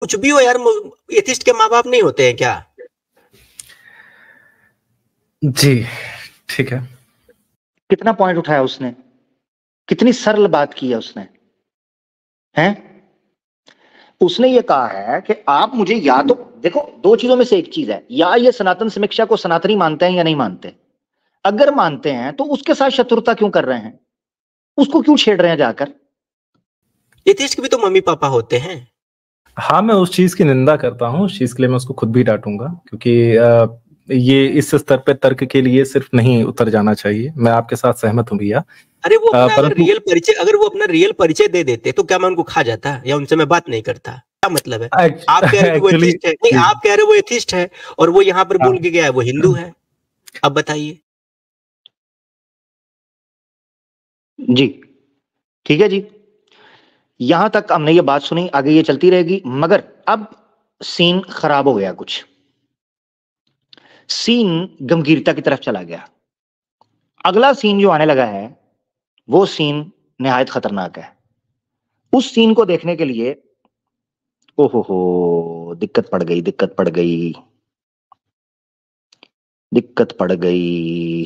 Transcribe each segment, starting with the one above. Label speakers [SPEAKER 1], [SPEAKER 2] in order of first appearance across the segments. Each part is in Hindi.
[SPEAKER 1] कुछ भी हो यार, एथिस्ट के माँ बाप नहीं होते हैं क्या?
[SPEAKER 2] जी ठीक है।
[SPEAKER 3] कितना पॉइंट उठाया उसने, कितनी सरल बात की है उसने, हैं? उसने ये कहा है कि आप मुझे, या तो देखो दो चीजों में से एक चीज है, या ये सनातन समीक्षा को सनातनी मानते हैं या नहीं मानते। अगर मानते हैं तो उसके साथ शत्रुता क्यों कर रहे हैं, उसको क्यों छेड़ रहे हैं जाकर?
[SPEAKER 1] एथिस्ट के भी तो मम्मी पापा होते हैं।
[SPEAKER 2] हाँ, मैं उस चीज की निंदा करता हूँ, उस चीज के लिए मैं उसको खुद भी डांटूंगा, क्योंकि ये इस स्तर पे तर्क के लिए सिर्फ नहीं उतर जाना चाहिए। मैं आपके साथ सहमत हूँ भैया।
[SPEAKER 1] अरे वो अपना अगर वो अपना रियल परिचय दे देते तो क्या मैं उनको खा जाता या उनसे मैं बात नहीं करता? क्या मतलब है? आप कह रहे हैं वो एथिस्ट है, नहीं आप कह रहे वो एथिस्ट है और वो यहाँ पर बोल के गया है वो हिंदू है। अब बताइए।
[SPEAKER 3] जी ठीक है जी, यहां तक हमने ये बात सुनी, आगे ये चलती रहेगी। मगर अब सीन खराब हो गया, कुछ सीन गंभीरता की तरफ चला गया। अगला सीन जो आने लगा है वो सीन निहायत खतरनाक है। उस सीन को देखने के लिए ओहो दिक्कत पड़ गई, दिक्कत पड़ गई, दिक्कत पड़ गई,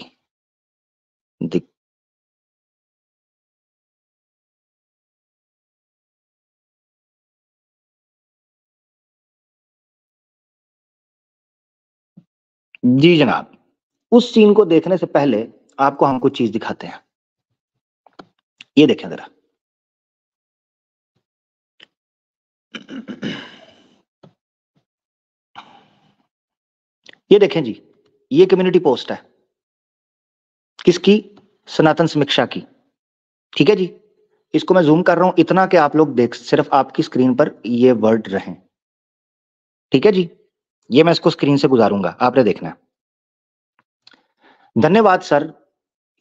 [SPEAKER 3] जी जनाब। उस सीन को देखने से पहले आपको हम कुछ चीज दिखाते हैं। ये देखें जरा, ये देखें जी, ये कम्युनिटी पोस्ट है किसकी? सनातन समीक्षा की। ठीक है जी, इसको मैं जूम कर रहा हूं इतना कि आप लोग देख, सिर्फ आपकी स्क्रीन पर ये वर्ड रहें। ठीक है जी, ये मैं इसको स्क्रीन से गुजारूंगा, आपने देखना है। धन्यवाद सर।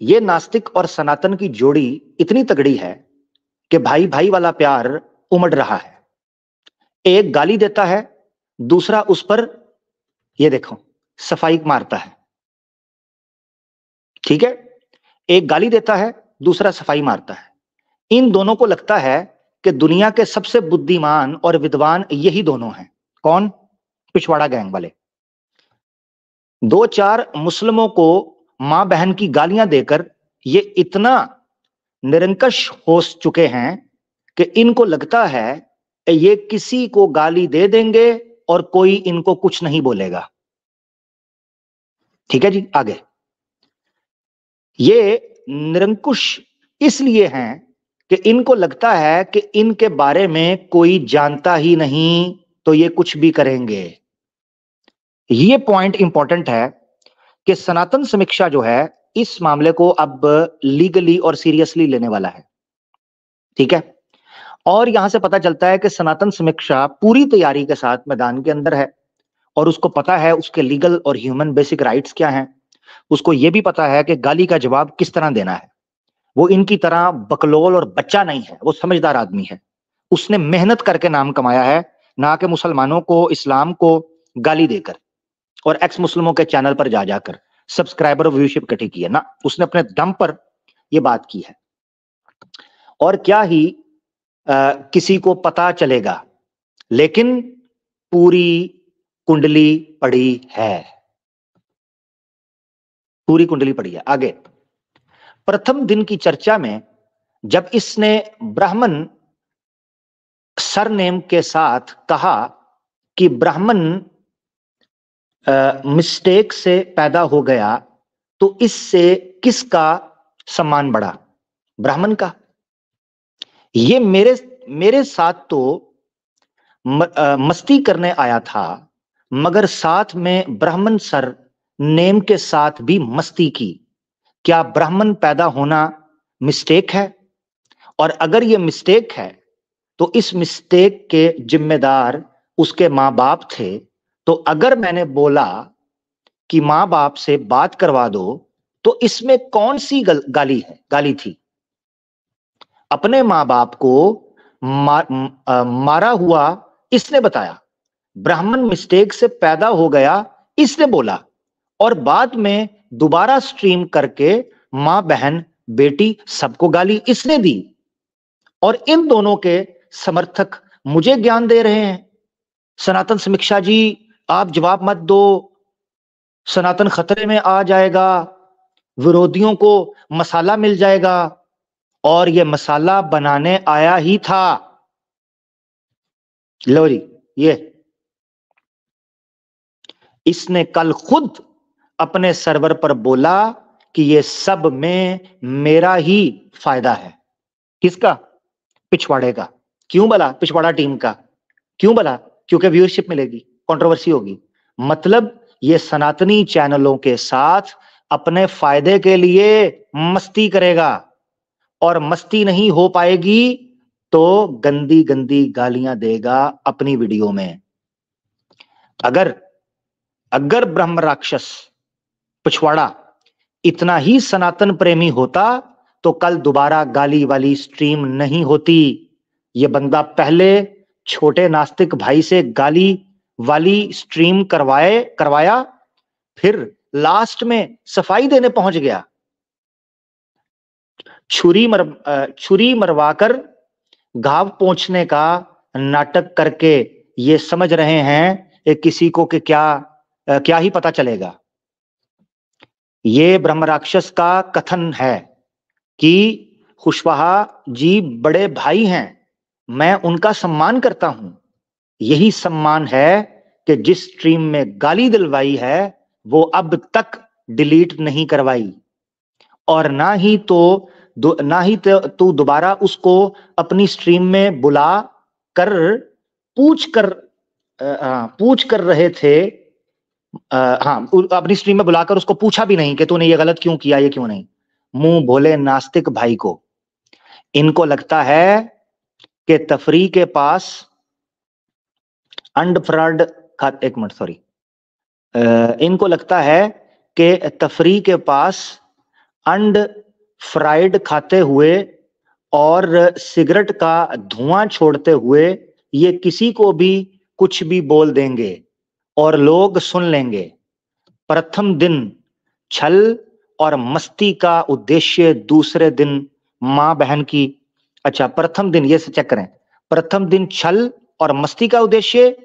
[SPEAKER 3] ये नास्तिक और सनातन की जोड़ी इतनी तगड़ी है कि भाई भाई वाला प्यार उमड़ रहा है। एक गाली देता है, दूसरा उस पर ये देखो सफाई मारता है। ठीक है, एक गाली देता है, दूसरा सफाई मारता है। इन दोनों को लगता है कि दुनिया के सबसे बुद्धिमान और विद्वान यही दोनों हैं। कौन? पिछवाड़ा गैंग वाले। दो चार मुस्लिमों को मां बहन की गालियां देकर ये इतना निरंकुश हो चुके हैं कि इनको लगता है ये किसी को गाली दे देंगे और कोई इनको कुछ नहीं बोलेगा। ठीक है जी, आगे। ये निरंकुश इसलिए हैं कि इनको लगता है कि इनके बारे में कोई जानता ही नहीं, तो ये कुछ भी करेंगे। ये पॉइंट इंपॉर्टेंट है कि सनातन समीक्षा जो है इस मामले को अब लीगली और सीरियसली लेने वाला है। ठीक है, और यहां से पता चलता है कि सनातन समीक्षा पूरी तैयारी के साथ मैदान के अंदर है और उसको पता है उसके लीगल और ह्यूमन बेसिक राइट्स क्या हैं। उसको यह भी पता है कि गाली का जवाब किस तरह देना है। वो इनकी तरह बकलोल और बच्चा नहीं है, वो समझदार आदमी है। उसने मेहनत करके नाम कमाया है, ना कि मुसलमानों को, इस्लाम को गाली देकर और एक्स मुस्लिमों के चैनल पर जा जाकर सब्सक्राइबर और व्यूशिप इकट्ठी की है ना। उसने अपने दम पर यह बात की है। और क्या ही किसी को पता चलेगा, लेकिन पूरी कुंडली पड़ी है, पूरी कुंडली पड़ी है। आगे, प्रथम दिन की चर्चा में जब इसने ब्राह्मण सरनेम के साथ कहा कि ब्राह्मण मिस्टेक से पैदा हो गया, तो इससे किसका सम्मान बढ़ा? ब्राह्मण का। ये मेरे साथ तो मस्ती करने आया था, मगर साथ में ब्राह्मण सर नेम के साथ भी मस्ती की। क्या ब्राह्मण पैदा होना मिस्टेक है? और अगर ये मिस्टेक है तो इस मिस्टेक के जिम्मेदार उसके मां बाप थे। तो अगर मैंने बोला कि मां बाप से बात करवा दो, तो इसमें कौन सी गाली है? गाली थी। अपने मां बाप को मारा हुआ इसने बताया, ब्राह्मण मिस्टेक से पैदा हो गया इसने बोला, और बाद में दोबारा स्ट्रीम करके मां बहन बेटी सबको गाली इसने दी। और इन दोनों के समर्थक मुझे ज्ञान दे रहे हैं सनातन समीक्षा जी आप जवाब मत दो, सनातन खतरे में आ जाएगा, विरोधियों को मसाला मिल जाएगा, और ये मसाला बनाने आया ही था। लो जी, ये इसने कल खुद अपने सर्वर पर बोला कि ये सब में मेरा ही फायदा है। किसका? पिछवाड़े का। क्यों बोला? पिछवाड़ा टीम का। क्यों बोला? क्योंकि व्यूअरशिप मिलेगी, कंट्रोवर्सी होगी। मतलब ये सनातनी चैनलों के साथ अपने फायदे के लिए मस्ती करेगा, और मस्ती नहीं हो पाएगी तो गंदी गंदी गालियां देगा अपनी वीडियो में। अगर ब्रह्म राक्षस पिछवाड़ा इतना ही सनातन प्रेमी होता तो कल दोबारा गाली वाली स्ट्रीम नहीं होती। ये बंदा पहले छोटे नास्तिक भाई से गाली वाली स्ट्रीम करवाया, फिर लास्ट में सफाई देने पहुंच गया। छुरी मरवाकर घाव पोंछने का नाटक करके ये समझ रहे हैं किसी को कि क्या ही पता चलेगा। ये ब्रह्म राक्षस का कथन है कि खुशवाहा जी बड़े भाई हैं, मैं उनका सम्मान करता हूं। यही सम्मान है कि जिस स्ट्रीम में गाली दिलवाई है वो अब तक डिलीट नहीं करवाई, और ना ही तू दोबारा उसको अपनी स्ट्रीम में बुला कर पूछ कर रहे थे। अपनी स्ट्रीम में बुलाकर उसको पूछा भी नहीं कि तूने ये गलत क्यों किया, ये क्यों नहीं। मुंह भोले नास्तिक भाई को इनको लगता है कि तफरी के पास इनको लगता है कि तफरी के पास अंड फ्राइड खाते हुए और सिगरेट का धुआं छोड़ते हुए ये किसी को भी कुछ भी बोल देंगे और लोग सुन लेंगे। प्रथम दिन छल और मस्ती का उद्देश्य, दूसरे दिन मां बहन की, प्रथम दिन, ये चेक करें, प्रथम दिन छल और मस्ती का उद्देश्य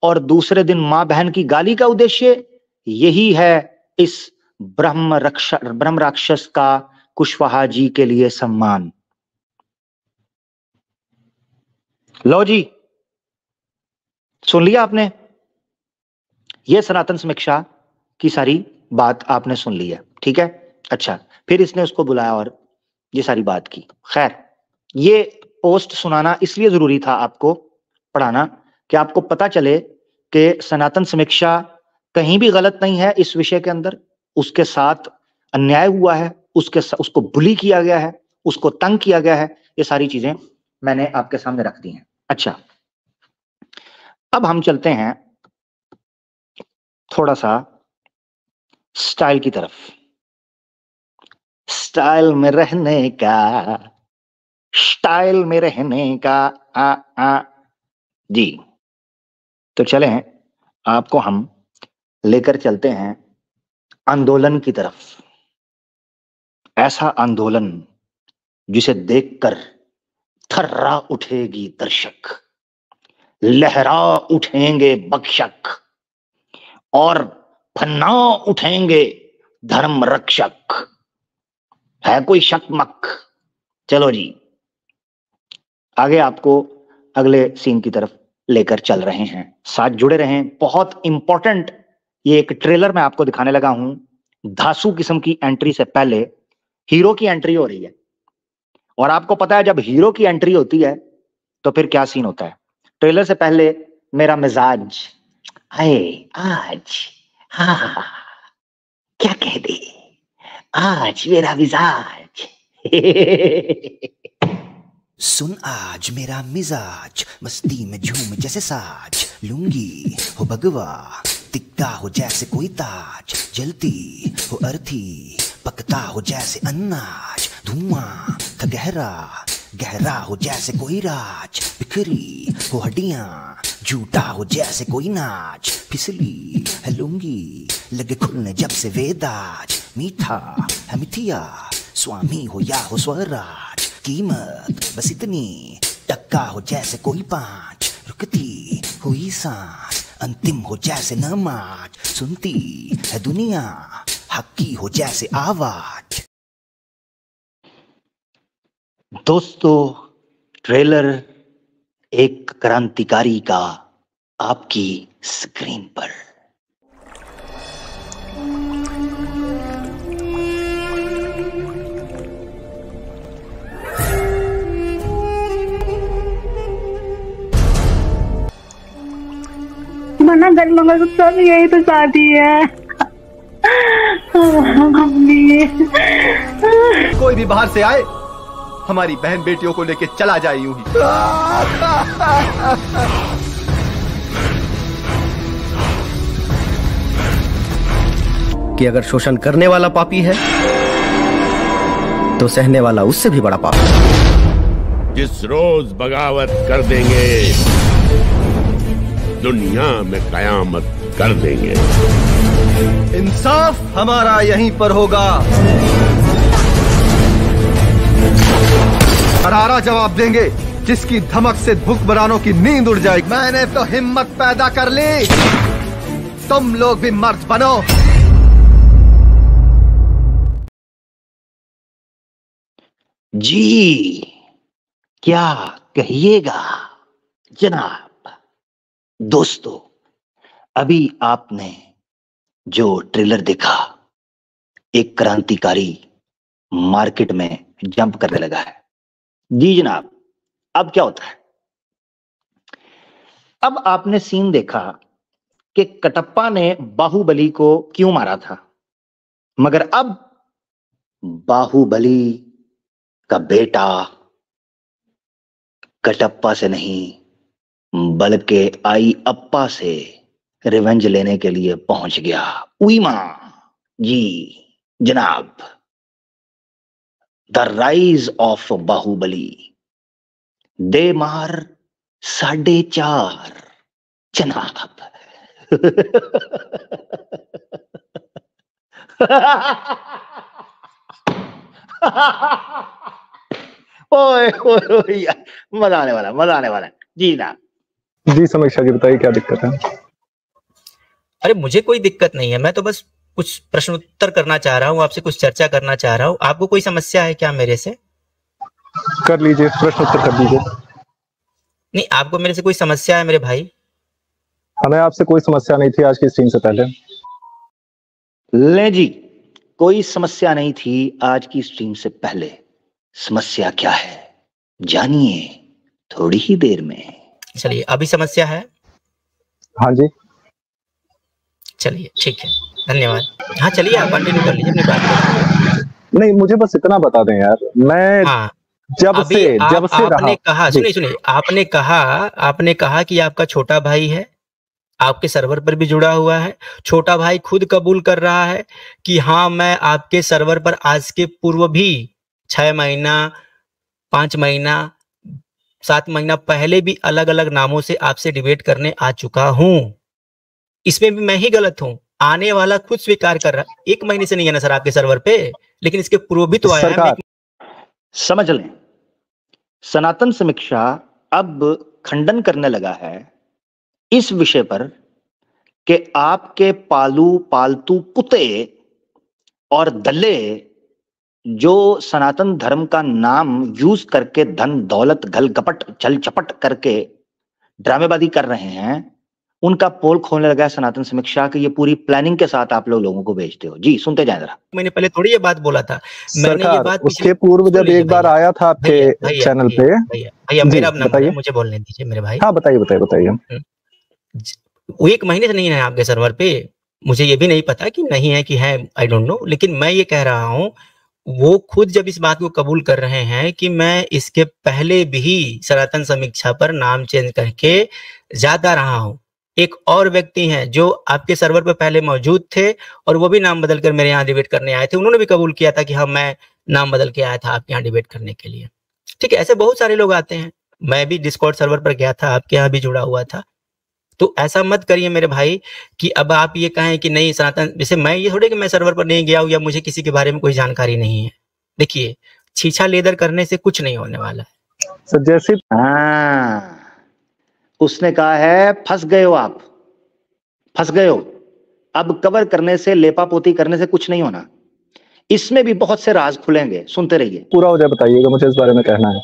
[SPEAKER 3] और दूसरे दिन मां बहन की गाली का उद्देश्य। यही है इस ब्रह्म राक्षस का कुशवाहा जी के लिए सम्मान। लो जी, सुन लिया आपने? ये सनातन समीक्षा की सारी बात आपने सुन ली है, ठीक है। अच्छा, फिर इसने उसको बुलाया और ये सारी बात की। खैर, ये पोस्ट सुनाना इसलिए जरूरी था आपको पढ़ाना कि आपको पता चले कि सनातन समीक्षा कहीं भी गलत नहीं है इस विषय के अंदर। उसके साथ अन्याय हुआ है, उसको बुली किया गया है, उसको तंग किया गया है। ये सारी चीजें मैंने आपके सामने रख दी हैं। अच्छा, अब हम चलते हैं थोड़ा सा स्टाइल की तरफ। स्टाइल में रहने का जी। तो चले हैं, आपको हम लेकर चलते हैं आंदोलन की तरफ। ऐसा आंदोलन जिसे देखकर थर्रा उठेगी दर्शक, लहरा उठेंगे बख्शक और फन्ना उठेंगे धर्म रक्षक। है कोई शक मक? चलो जी, आगे आपको अगले सीन की तरफ लेकर चल रहे हैं। साथ जुड़े रहें। बहुत इंपॉर्टेंट ये एक ट्रेलर मैं आपको दिखाने लगा हूं। धांसू किस्म की एंट्री से पहले हीरो की एंट्री हो रही है, और आपको पता है जब हीरो की एंट्री होती है तो फिर क्या सीन होता है। ट्रेलर से पहले मेरा मिजाज, आए आज, हाँ क्या कह दे, आज मेरा मिजाज
[SPEAKER 4] सुन आज मेरा मिजाज, मस्ती में झूम जैसे साज, लुंगी हो भगवा, दिखता हो जैसे कोई ताज, जलती हो अर्थी, पकता हो जैसे अनाज, धुआं था गहरा, गहरा हो जैसे कोई राज, बिखरी हो हड्डियां, झूठा हो जैसे कोई नाच, फिसली है लुंगी, लगे खुलने जब से वेदाज, मीठा है मिथिया, स्वामी हो या हो स्वराज, कीमत बस इतनी, टक्का हो जैसे कोई पांच, रुकती हुई सांस, अंतिम हो जैसे नमाज, सुनती है दुनिया हक्की हो जैसे आवाज।
[SPEAKER 3] दोस्तों, ट्रेलर एक क्रांतिकारी का आपकी स्क्रीन पर।
[SPEAKER 5] मना कर मंगलसूत्र सब यही तो शादी है।
[SPEAKER 6] कोई भी बाहर से आए हमारी बहन बेटियों को लेके चला जाए यूं ही।
[SPEAKER 7] कि अगर शोषण करने वाला पापी है तो सहने वाला उससे भी बड़ा पापी।
[SPEAKER 8] जिस रोज बगावत कर देंगे दुनिया में कयामत कर देंगे।
[SPEAKER 6] इंसाफ हमारा यहीं पर होगा। करारा जवाब देंगे जिसकी धमक से हुक्मरानों की नींद उड़ जाएगी। मैंने तो हिम्मत पैदा कर ली, तुम लोग भी मर्द बनो।
[SPEAKER 3] जी क्या कहिएगा जनाब। दोस्तों, अभी आपने जो ट्रेलर देखा, एक क्रांतिकारी मार्केट में जंप करने लगा है। जी जनाब, अब क्या होता है? अब आपने सीन देखा कि कटप्पा ने बाहुबली को क्यों मारा था, मगर अब बाहुबली का बेटा कटप्पा से नहीं बल्कि आई अप्पा से रिवेंज लेने के लिए पहुंच गया। उईमा जी जनाब, द राइज ऑफ बाहुबली। दे मार 4.5 जनाब। ओए ओए, मजा आने वाला, मजा आने वाला। जी ना
[SPEAKER 2] जी समीक्षा जी बताइए क्या दिक्कत है?
[SPEAKER 1] अरे मुझे कोई दिक्कत नहीं है, मैं तो बस कुछ प्रश्न उत्तर करना चाह रहा हूँ, आपसे कुछ चर्चा करना चाह रहा हूँ। आपको कोई समस्या है क्या मेरे से?
[SPEAKER 2] कर लीजिए, प्रश्न उत्तर कर लीजिए।
[SPEAKER 1] नहीं, आपको मेरे से कोई समस्या है मेरे भाई?
[SPEAKER 2] हमें आपसे कोई समस्या नहीं थी आज की स्ट्रीम से पहले।
[SPEAKER 3] ले जी, कोई समस्या नहीं थी आज की स्ट्रीम से पहले। समस्या क्या है जानिए थोड़ी ही देर में।
[SPEAKER 1] चलिए, अभी समस्या है?
[SPEAKER 2] हाँ जी।
[SPEAKER 1] चलिए ठीक है, धन्यवाद। हाँ चलिए, आप कंटिन्यू कर लीजिए अपनी बात।
[SPEAKER 2] नहीं, मुझे बस इतना बता दें यार, मैं
[SPEAKER 1] हाँ,
[SPEAKER 2] जब से
[SPEAKER 1] आपने कहा, सुनिए, आपने कहा कि आपका छोटा भाई है, आपके सर्वर पर भी जुड़ा हुआ है। छोटा भाई खुद कबूल कर रहा है कि हाँ, मैं आपके सर्वर पर आज के पूर्व भी 6 महीना, 5 महीना, 7 महीना पहले भी अलग अलग नामों से आपसे डिबेट करने आ चुका हूं। इसमें भी मैं ही गलत हूं। आने वाला खुद स्वीकार कर रहा। 1 महीने से नहीं है ना सर आपके सर्वर पे, लेकिन इसके पूर्व भी तो आया है।
[SPEAKER 3] समझ लें, सनातन समीक्षा अब खंडन करने लगा है इस विषय पर कि आपके पालतू कुत्ते और दल्ले जो सनातन धर्म का नाम यूज करके धन दौलत गल गपट छल चपट करके ड्रामेबाजी कर रहे हैं, उनका पोल खोलने लगा है सनातन समीक्षा कि ये पूरी प्लानिंग के साथ आप लोगों को भेजते हो। जी सुनते जाए जरा।
[SPEAKER 1] मैंने पहले थोड़ी ये बात बोला था। मैंने ये बात
[SPEAKER 2] उसके पूर्व जब एक बार आया था आपके चैनल पे।
[SPEAKER 1] भैया मेरा नंबर है, मुझे बोलने दीजिए मेरे भाई।
[SPEAKER 2] हाँ बताइए।
[SPEAKER 1] वो 1 महीने से नहीं है आपके सर्वर पे, मुझे ये भी नहीं पता कि नहीं है कि है, आई डोंट नो। लेकिन मैं ये कह रहा हूँ, वो खुद जब इस बात को कबूल कर रहे हैं कि मैं इसके पहले भी सनातन समीक्षा पर नाम चेंज करके ज्यादा रहा हूँ। एक और व्यक्ति हैं जो आपके सर्वर पर पहले मौजूद थे और वो भी नाम बदल कर मेरे यहाँ डिबेट करने आए थे, उन्होंने भी कबूल किया था कि हाँ, मैं नाम बदल के आया था आपके यहाँ डिबेट करने के लिए। ठीक है, ऐसे बहुत सारे लोग आते हैं। मैं भी डिस्कॉर्ड सर्वर पर गया था, आपके यहाँ भी जुड़ा हुआ था। तो ऐसा मत करिए मेरे भाई कि अब आप ये कहें कि नहीं सनातन, जैसे मैं ये थोड़े कि मैं सर्वर पर नहीं गया हूँ या मुझे किसी के बारे में कोई जानकारी नहीं है। देखिए, छीछा लेदर करने से कुछ नहीं होने वाला है।
[SPEAKER 3] जैसे उसने कहा है फंस गए हो आप, फंस गए हो। अब कवर करने से, लेपा पोती करने से कुछ नहीं होना, इसमें भी बहुत से राज खुलेंगे, सुनते रहिए।
[SPEAKER 2] पूरा वजह बताइएगा, मुझे इस बारे में कहना है।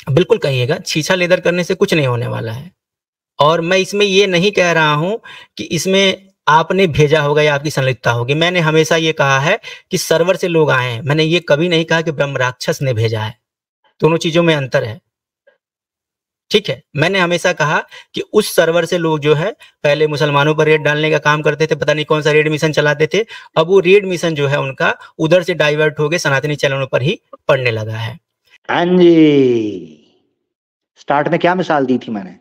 [SPEAKER 1] बिल्कुल कहिएगा, छीछा लेदर करने से कुछ नहीं होने वाला है। और मैं इसमें ये नहीं कह रहा हूं कि इसमें आपने भेजा होगा या आपकी संलिप्तता होगी। मैंने हमेशा ये कहा है कि सर्वर से लोग आए हैं, मैंने ये कभी नहीं कहा कि ब्रह्म राक्षस ने भेजा है। दोनों चीजों में अंतर है, ठीक है। मैंने हमेशा कहा कि उस सर्वर से लोग जो है पहले मुसलमानों पर रेड डालने का काम करते थे, पता नहीं कौन सा रेड मिशन चलाते थे, अब वो रेड मिशन जो है उनका उधर से डाइवर्ट हो गए सनातनी चैनलों पर ही पड़ने लगा है।
[SPEAKER 3] हाँ जी, स्टार्ट में क्या मिसाल दी थी मैंने?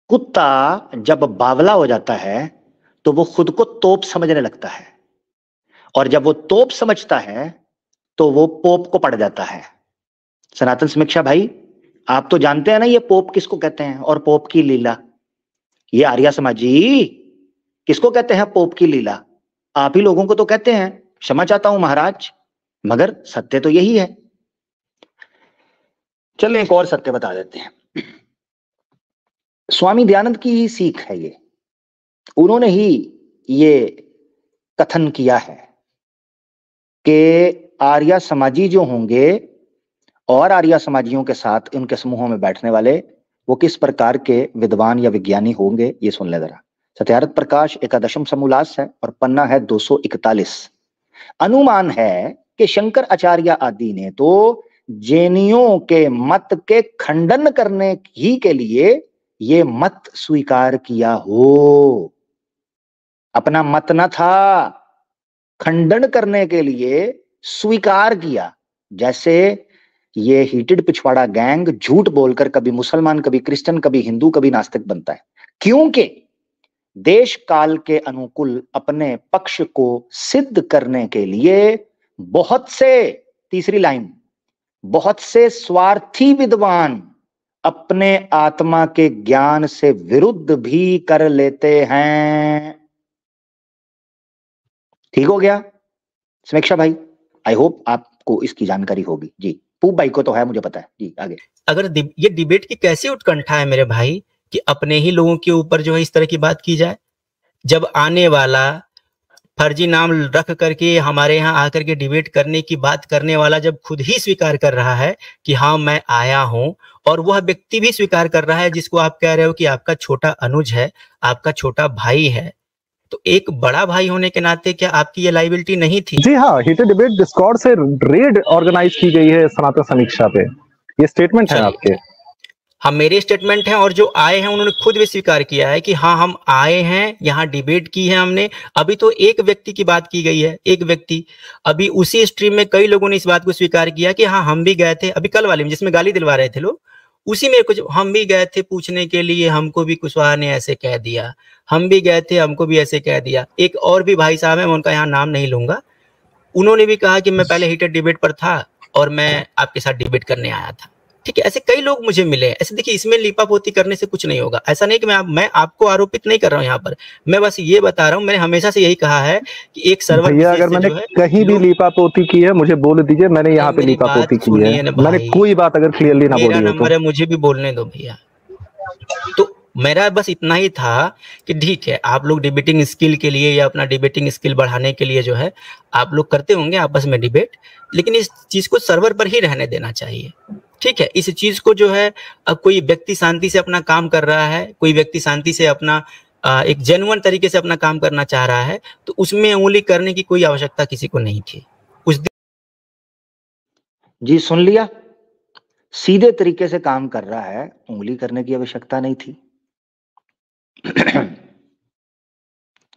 [SPEAKER 3] कुत्ता जब बावला हो जाता है तो वो खुद को तोप समझने लगता है, और जब वो तोप समझता है तो वो पोप को पड़ जाता है। सनातन समीक्षा भाई, आप तो जानते हैं ना ये पोप किसको कहते हैं और पोप की लीला। ये आर्या समाजी किसको कहते हैं पोप की लीला? आप ही लोगों को तो कहते हैं। क्षमा चाहता हूं महाराज, मगर सत्य तो यही है। चलिए एक और सत्य बता देते हैं। स्वामी दयानंद की ही सीख है ये, उन्होंने ही ये कथन किया है कि आर्या समाजी जो होंगे और आर्या समाजियों के साथ उनके समूहों में बैठने वाले वो किस प्रकार के विद्वान या विज्ञानी होंगे, ये सुन ले जरा। सत्यार्थ प्रकाश 11वां समोल्लास है और पन्ना है 241। अनुमान है कि शंकर आचार्य आदि ने तो जैनियों के मत के खंडन करने ही के लिए ये मत स्वीकार किया हो, अपना मत न था, खंडन करने के लिए स्वीकार किया। जैसे ये हीटेड पिछवाड़ा गैंग झूठ बोलकर कभी मुसलमान, कभी क्रिश्चियन, कभी हिंदू, कभी नास्तिक बनता है, क्योंकि देश काल के अनुकूल अपने पक्ष को सिद्ध करने के लिए बहुत से, तीसरी लाइन, बहुत से स्वार्थी विद्वान अपने आत्मा के ज्ञान से विरुद्ध भी कर लेते हैं। ठीक हो गया समीक्षा भाई? आई होप आपको इसकी जानकारी होगी जी। पूप भाई को तो है, मुझे पता है जी। आगे
[SPEAKER 1] अगर ये डिबेट की कैसी उत्कंठा है मेरे भाई कि अपने ही लोगों के ऊपर जो है इस तरह की बात की जाए, जब आने वाला फर्जी नाम रख करके हमारे यहाँ आकर के डिबेट करने की बात करने वाला जब खुद ही स्वीकार कर रहा है कि हाँ मैं आया हूं, और वह व्यक्ति भी स्वीकार कर रहा है जिसको आप कह रहे हो कि आपका छोटा अनुज है, आपका छोटा भाई है, तो एक बड़ा भाई होने के नाते क्या आपकी ये लायबिलिटी नहीं थी?
[SPEAKER 2] जी हाँ, हीटेड डिबेट डिस्कॉर्ड से रेड ऑर्गेनाइज की गई है सनातन समीक्षा पे, ये स्टेटमेंट है आपके।
[SPEAKER 1] हाँ, मेरे स्टेटमेंट हैं, और जो आए हैं उन्होंने खुद भी स्वीकार किया है कि हाँ हम आए हैं, यहाँ डिबेट की है हमने। अभी तो एक व्यक्ति की बात की गई है, एक व्यक्ति, अभी उसी स्ट्रीम में कई लोगों ने इस बात को स्वीकार किया कि हाँ हम भी गए थे, अभी कल वाले में जिसमें गाली दिलवा रहे थे लोग, उसी में कुछ हम भी गए थे पूछने के लिए, हमको भी कुशवाहा ने ऐसे कह दिया, हम भी गए थे हमको भी ऐसे कह दिया। एक और भी भाई साहब है, मैं उनका यहाँ नाम नहीं लूंगा, उन्होंने भी कहा कि मैं पहले हीटेड डिबेट पर था और मैं आपके साथ डिबेट करने आया था। ठीक है, ऐसे कई लोग मुझे मिले। ऐसे देखिए, इसमें लीपापोती करने से कुछ नहीं होगा। ऐसा नहीं कि मैं आपको आरोपित नहीं कर रहा हूँ यहाँ पर, मैं बस ये बता रहा हूँ, मैंने हमेशा से यही कहा है कि एक सर्वर,
[SPEAKER 2] भैया अगर मैंने कहीं भी लीपापोती की है मुझे बोल दीजिए, मैंने यहाँ पे लीपापोती की है, मैंने कोई बात अगर क्लियरली ना बोली हो
[SPEAKER 1] नंबर है, मुझे भी बोलने दो भैया। तो मेरा बस इतना ही था कि ठीक है, आप लोग डिबेटिंग स्किल के लिए या अपना डिबेटिंग स्किल बढ़ाने के लिए जो है आप लोग करते होंगे आपस में डिबेट, लेकिन इस चीज को सर्वर पर ही रहने देना चाहिए। ठीक है, इस चीज को जो है अब कोई व्यक्ति शांति से अपना काम कर रहा है, कोई व्यक्ति शांति से अपना एक जेन्युइन तरीके से अपना काम करना चाह रहा है, तो उसमें उंगली करने की कोई आवश्यकता किसी को नहीं थी उस दिन।
[SPEAKER 3] जी सुन लिया, सीधे तरीके से काम कर रहा है, उंगली करने की आवश्यकता नहीं थी।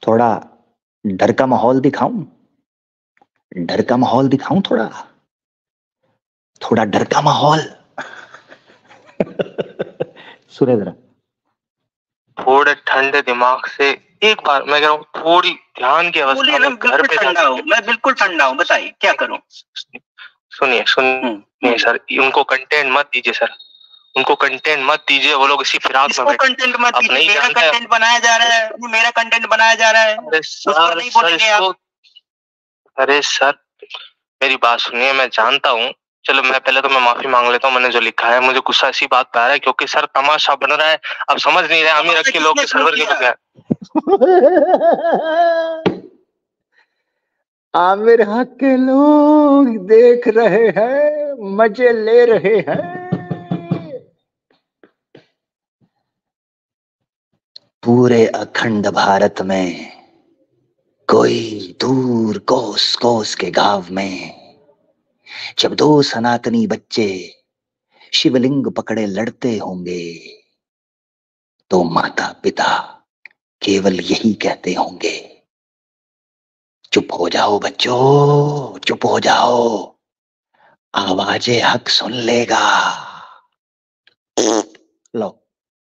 [SPEAKER 3] थोड़ा डर का माहौल दिखाऊं, डर का माहौल दिखाऊं, थोड़ा डर का माहौल। सुरेंद्र,
[SPEAKER 9] थोड़े ठंडे दिमाग से एक बार मैं कह रहा हूँ, थोड़ी ध्यान की अवस्था में घर पे ठंडा हूँ, मैं बिल्कुल ठंडा हूँ, बताइए क्या करूँ? सुनिए सर, उनको कंटेंट मत दीजिए सर, उनको कंटेंट मत दीजिए, वो लोग इसी फिराक में
[SPEAKER 10] कंटेंट मत दीजिए, मेरा कंटेंट बनाया जा रहा है, मेरा कंटेंट बनाया जा रहा है।
[SPEAKER 9] अरे सर मेरी बात सुनिए, मैं जानता हूँ चलो मैं पहले तो मैं माफी मांग लेता हूँ, मैंने जो लिखा है मुझे गुस्सा इसी बात पे आ रहा है क्योंकि सर तमाशा बन रहा है, अब समझ नहीं रहे अमीर के लोग सर्वर के बगैर।
[SPEAKER 3] आमिर हक के लोग देख रहे हैं, मजे ले रहे हैं। पूरे अखंड भारत में कोई दूर कोस कोस के गांव में जब दो सनातनी बच्चे शिवलिंग पकड़े लड़ते होंगे तो माता पिता केवल यही कहते होंगे, चुप हो जाओ बच्चों, चुप हो जाओ, आवाजें हक सुन लेगा। लो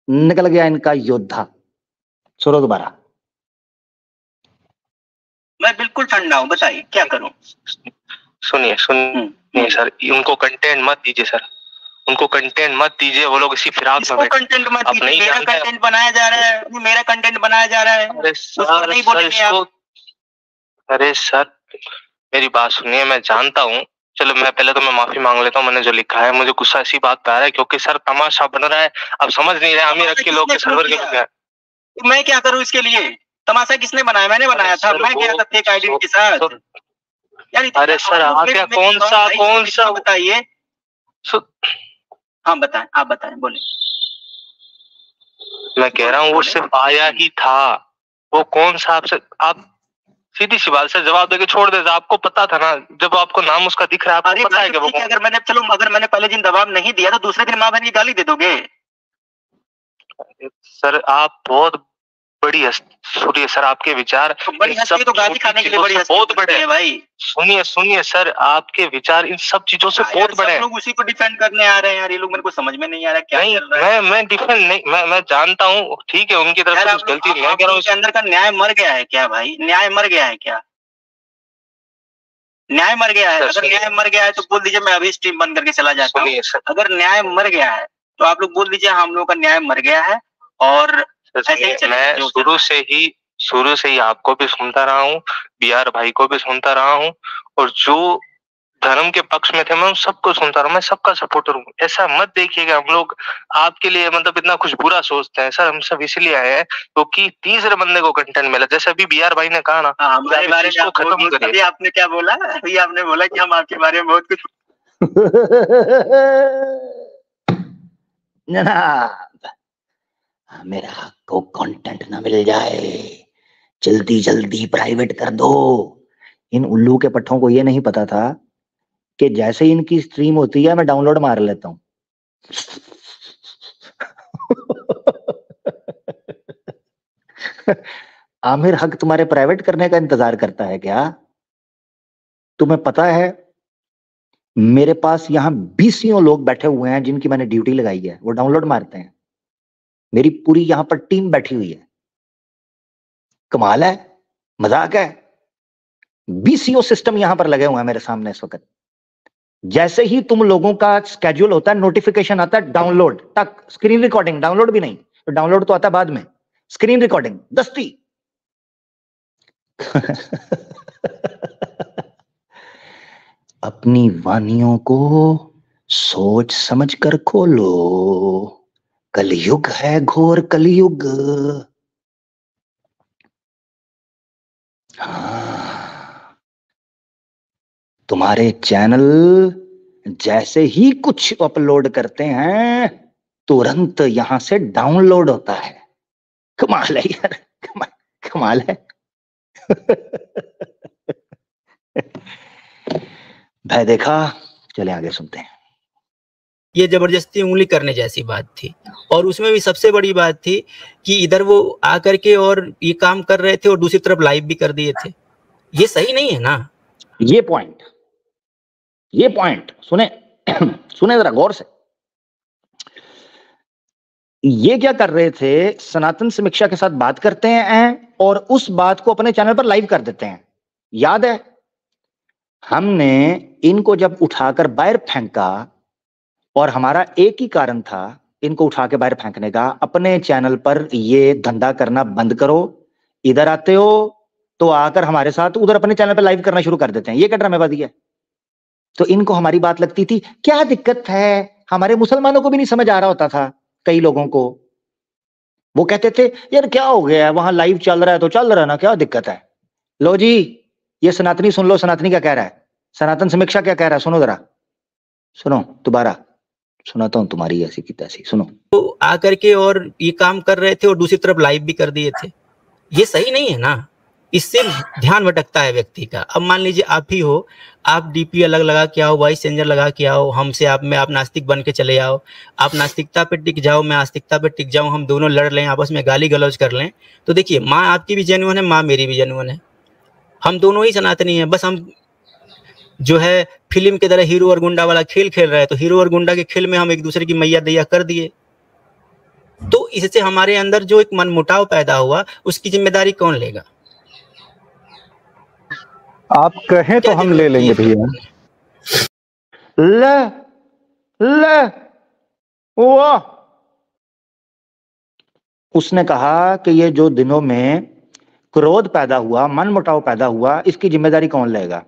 [SPEAKER 3] निकल गया इनका योद्धा। सुनो दोबारा।
[SPEAKER 10] मैं बिल्कुल ठंडा हूँ, बताइए क्या करूं।
[SPEAKER 9] सुनिए सर, उनको कंटेंट मत दीजिए सर, उनको कंटेंट मत दीजिए, वो लोग इसी फिराक में बैठे।
[SPEAKER 10] कंटेंट मत दीजिए, मेरा कंटेंट बनाया जा रहा है, मेरा कंटेंट बनाया जा रहा है।
[SPEAKER 9] सर नहीं बोलेंगे आप। अरे सर मेरी बात सुनिए, मैं जानता हूँ, चलो मैं पहले तो मैं माफी मांग लेता हूँ, मैंने जो लिखा है मुझे गुस्सा इसी बात पे आ रहा है क्योंकि सर तमाशा बन रहा है, अब समझ नहीं रहे अमीर के लोग सर्वर के बगैर।
[SPEAKER 10] मैं क्या करूँ इसके लिए? तमाशा किसने बनाया? मैंने बनाया था, मैं गया था फेक आईडी के साथ।
[SPEAKER 9] अरे सर आगे कौन सा
[SPEAKER 10] बताइए। हाँ बताएं, आप बताएं, बोले।
[SPEAKER 9] मैं कह रहा हूँ वो सिर्फ आया ही था, वो कौन सा आपसे, आप सीधी सी बात से जवाब देके छोड़ देते। आपको पता था ना, जब आपको नाम उसका दिख रहा है आपको पता है कि वो
[SPEAKER 10] अगर मैंने पहले दिन जवाब नहीं दिया तो दूसरे दिन माँ बहन की गाली दे दोगे।
[SPEAKER 9] सर आप बहुत बड़ी सुनिए सर, आपके विचार
[SPEAKER 10] तो बड़ी हस्ती तो गाली खाने के लिए बड़ी हस्ती
[SPEAKER 9] बहुत बड़े हैं
[SPEAKER 10] भाई।
[SPEAKER 9] सुनिए सर, आपके विचार इन सब चीजों से बहुत बड़े हैं।
[SPEAKER 10] लोग उसी को डिफेंड करने आ रहे हैं यार, ये लोग मेरे को समझ में नहीं आ रहा क्या चल रहा है।
[SPEAKER 9] मैं डिफेंड नहीं, मैं जानता हूँ, ठीक है उनकी तरफ से कुछ गलती नहीं है, कह रहा हूँ
[SPEAKER 10] अंदर का न्याय मर गया है क्या भाई? न्याय मर गया है क्या? न्याय मर गया है? अगर न्याय मर गया है तो बोल दीजिए, मैं अभी स्ट्रीम बंद करके चला जाता हूँ। अगर न्याय मर गया है तो आप लोग बोल दीजिए हम लोग का न्याय मर गया है। और
[SPEAKER 9] मैं शुरू से ही आपको भी सुनता रहा हूँ, BR भाई को भी सुनता रहा हूँ, और जो धर्म के पक्ष में थे मैं उन सबको सुनता रहा हूँ, मैं सबका सपोर्टर हूँ। ऐसा मत देखिएगा हम लोग आपके लिए मतलब इतना कुछ बुरा सोचते हैं। सर हम सब इसलिए आए हैं क्योंकि तीसरे बंदे को कंटेंट मिला, जैसे अभी BR भाई ने कहा ना,
[SPEAKER 10] हमारे बारे में खत्म करिए। आपने क्या बोला? अभी आपने बोला कि हम आपके बारे में बहुत कुछ
[SPEAKER 3] मेरा को कंटेंट ना मिल जाए, जल्दी जल्दी प्राइवेट कर दो। इन उल्लू के पट्टों को ये नहीं पता था कि जैसे ही इनकी स्ट्रीम होती है मैं डाउनलोड मार लेता हूं। आमिर हक तुम्हारे प्राइवेट करने का इंतजार करता है क्या? तुम्हें पता है मेरे पास यहां 20 लोग बैठे हुए हैं जिनकी मैंने ड्यूटी लगाई है, वो डाउनलोड मारते हैं। मेरी पूरी यहां पर टीम बैठी हुई है। कमाल है, मजाक है। 20 सिस्टम यहां पर लगे हुए हैं मेरे सामने इस वक्त। जैसे ही तुम लोगों का स्केड्यूल होता है, नोटिफिकेशन आता है डाउनलोड तक, स्क्रीन रिकॉर्डिंग, डाउनलोड भी नहीं, तो डाउनलोड तो आता है बाद में, स्क्रीन रिकॉर्डिंग दस्ती। अपनी वानियों को सोच समझ कर खोलो, कलयुग है घोर कलयुग। हाँ, तुम्हारे चैनल जैसे ही कुछ अपलोड करते हैं तुरंत यहां से डाउनलोड होता है। कमाल है यार, कमाल है। भाई देखा, चले आगे सुनते हैं।
[SPEAKER 1] ये जबरदस्ती उंगली करने जैसी बात थी, और उसमें भी सबसे बड़ी बात थी कि इधर वो आकर के और ये काम कर रहे थे और दूसरी तरफ लाइव भी कर दिए थे। ये सही नहीं है ना।
[SPEAKER 3] ये पॉइंट सुने सुने जरा गौर से। ये क्या कर रहे थे, सनातन समीक्षा के साथ बात करते हैं और उस बात को अपने चैनल पर लाइव कर देते हैं। याद है हमने इनको जब उठाकर बाहर फेंका, और हमारा एक ही कारण था इनको उठा के बाहर फेंकने का, अपने चैनल पर ये धंधा करना बंद करो, इधर आते हो तो आकर हमारे साथ उधर अपने चैनल पर लाइव करना शुरू कर देते हैं। ये क्या ड्रामेबाजी है? तो इनको हमारी बात लगती थी। क्या दिक्कत है, हमारे मुसलमानों को भी नहीं समझ आ रहा होता था कई लोगों को। वो कहते थे यार क्या हो गया है, वहां लाइव चल रहा है तो चल रहा है ना, क्या दिक्कत है। लो जी ये सनातनी सुन लो, सनातनी क्या कह रहा है, सनातन समीक्षा क्या कह रहा है, सुनो जरा, सुनो दोबारा सुनाता हूं तुम्हारी ऐसी की तैसी, सुनो।
[SPEAKER 1] तो आकर के और ये काम कर रहे थे और दूसरी तरफ लाइव भी कर दिए थे। ये सही नहीं है ना, इससे ध्यान भटकता है व्यक्ति का। अब मान लीजिए आप ही हो, आप डीपी अलग लगा के आओ, वॉइस चेंजर लगा के आओ, हमसे आप नास्तिक बन के चले आओ, आप नास्तिकता पे टिक जाओ, मैं आस्तिकता पे टिक जाऊं, हम दोनों लड़ लें, आपस में गाली गलौज कर लें। तो देखिए माँ आपकी भी जेन्युइन है, माँ मेरी भी जेन्युइन है, हम दोनों ही सनातनी हैं। बस हम जो है फिल्म की तरह हीरो और गुंडा वाला खेल खेल रहे हैं, तो हीरो और गुंडा के खेल में हम एक दूसरे की मैया दैया कर दिए। तो इससे हमारे अंदर जो एक मनमुटाव पैदा हुआ उसकी जिम्मेदारी कौन लेगा?
[SPEAKER 2] आप कहें तो हम ले लेंगे भैया।
[SPEAKER 3] ले ले वाह, उसने कहा कि ये जो दिनों में क्रोध पैदा हुआ, मनमुटाव पैदा हुआ, इसकी जिम्मेदारी कौन लेगा?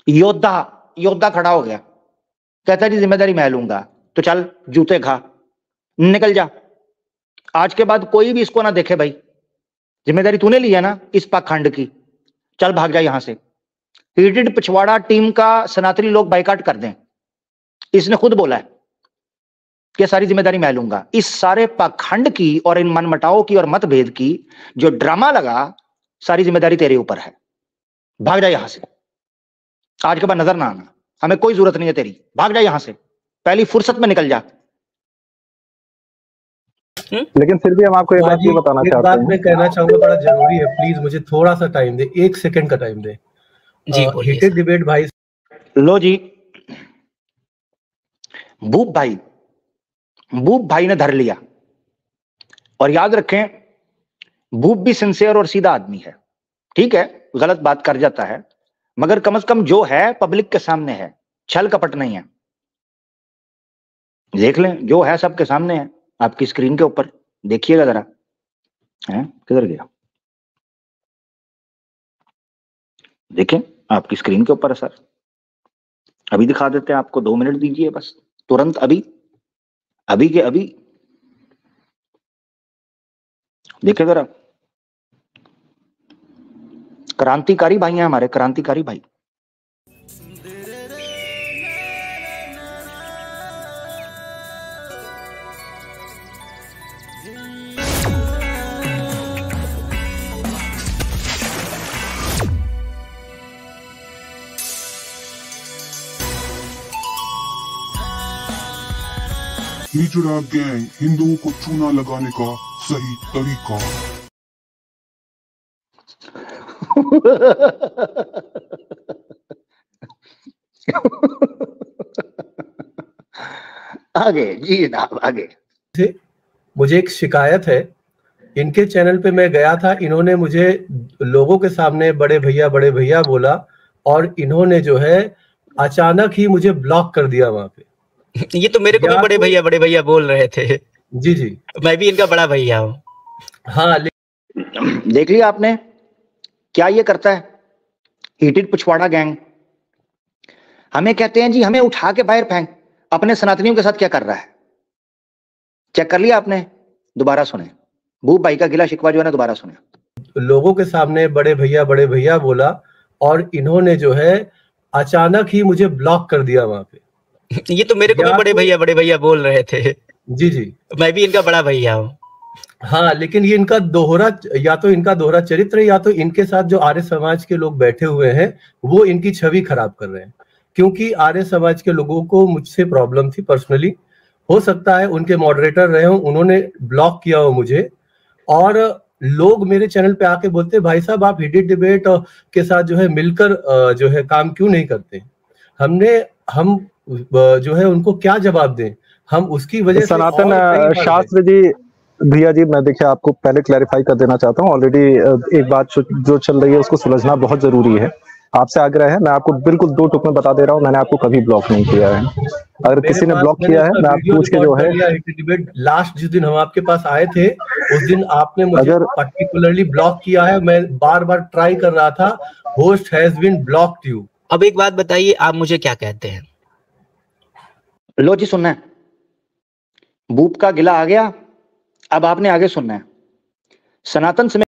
[SPEAKER 3] योद्धा खड़ा हो गया, कहता जी जिम्मेदारी मैं लूंगा। तो चल जूते खा, निकल जा, आज के बाद कोई भी इसको ना देखे भाई, जिम्मेदारी तूने ली है ना इस पाखंड की, चल भाग जा यहां से। हीटेड पिछवाड़ा टीम का सनातनी लोग बाइकाट कर दें, इसने खुद बोला है कि सारी जिम्मेदारी मैं लूंगा। इस सारे पाखंड की और इन मनमुटाव की और मतभेद की जो ड्रामा लगा, सारी जिम्मेदारी तेरे ऊपर है, भाग जा यहां से, आज के बाद नजर ना आना, हमें कोई जरूरत नहीं है तेरी, भाग जा यहां से, पहली फुर्सत में निकल जा।
[SPEAKER 2] लेकिन फिर भी हम आपको एक बात ये बताना चाहते हैं,
[SPEAKER 7] मैं कहना चाहूंगा, बड़ा जरूरी है, प्लीज मुझे थोड़ा सा टाइम दे, 1 सेकंड का टाइम दे जी। हीटेड डिबेट भाई,
[SPEAKER 3] लो जी, भूप भाई ने धर लिया। और याद रखें भूप भी सिंसियर और सीधा आदमी है, ठीक है, गलत बात कर जाता है, मगर कम से कम जो है पब्लिक के सामने है, छल कपट नहीं है। देख लें जो है सबके सामने है, आपकी स्क्रीन के ऊपर देखिएगा जरा, है किधर गया, देखें आपकी स्क्रीन के ऊपर है सर, अभी दिखा देते हैं आपको, 2 मिनट दीजिए बस, तुरंत अभी के अभी देखे जरा। क्रांतिकारी भाई हैं हमारे, क्रांतिकारी भाई।
[SPEAKER 11] हिजड़ा गैंग हिंदुओं को चूना लगाने का सही तरीका।
[SPEAKER 3] आगे जी जनाब आगे।
[SPEAKER 7] मुझे एक शिकायत है, इनके चैनल पे मैं गया था, इन्होंने मुझे लोगों के सामने बड़े भैया बोला, और इन्होंने जो है अचानक ही मुझे ब्लॉक कर दिया वहां पे।
[SPEAKER 1] ये तो मेरे को भी बड़े भैया बोल रहे थे।
[SPEAKER 7] जी
[SPEAKER 1] मैं भी इनका बड़ा भैया हूँ।
[SPEAKER 7] हाँ
[SPEAKER 3] देख लिया आपने क्या ये करता है हीटेड पिछवाड़ा गैंग। हमें कहते हैं जी हमें उठा के बाहर फेंक, अपने सनातनियों के साथ क्या कर रहा है, चेक कर लिया आपने? दोबारा सुने भूप भाई का गिला शिकवा जो है ना, दोबारा सुने।
[SPEAKER 7] लोगों के सामने बड़े भैया बोला, और इन्होंने जो है अचानक ही मुझे ब्लॉक कर दिया वहां पे।
[SPEAKER 1] ये तो मेरे को भी बड़े भैया बोल रहे थे।
[SPEAKER 7] जी
[SPEAKER 1] मैं भी इनका बड़ा भैया हूँ।
[SPEAKER 7] हाँ, लेकिन ये इनका या तो इनका दोहरा चरित्र है, या तो इनके साथ जो आर्य समाज के लोग बैठे हुए हैं वो इनकी छवि खराब कर रहे हैं। क्योंकि आर्य समाज के लोगों को मुझसे प्रॉब्लम थी पर्सनली, हो सकता है उनके मॉडरेटर रहे हो, उन्होंने ब्लॉक किया हो मुझे, और लोग मेरे चैनल पे आके बोलते भाई साहब आप हीटेड डिबेट के साथ जो है मिलकर जो है काम क्यों नहीं करते। हम जो है उनको क्या जवाब दें, हम उसकी वजह
[SPEAKER 2] सनातन शास्त्र जी भैया जी, मैं देखिए आपको पहले क्लैरिफाई कर देना चाहता हूँ, ऑलरेडी एक बात जो चल रही है उसको सुलझना बहुत जरूरी है। आपसे आग्रह है, मैं आपको बिल्कुल 2 टुक में बता दे रहा हूँ, मैंने आपको कभी ब्लॉक नहीं किया है। अगर किसी ने ब्लॉक किया है, मैं आप पूछ के जो है,
[SPEAKER 7] लास्ट जिस दिन हम आपके पास आए थे उस दिन आपने मुझे पर्टिकुलरली ब्लॉक किया है। मैं बार ट्राई कर रहा था, host has been blocked you.
[SPEAKER 1] अब एक बात बताइए, आप मुझे क्या कहते हैं?
[SPEAKER 3] लो जी, सुनना है। बूप का गिला आ गया, अब आपने आगे सुनना है। सनातन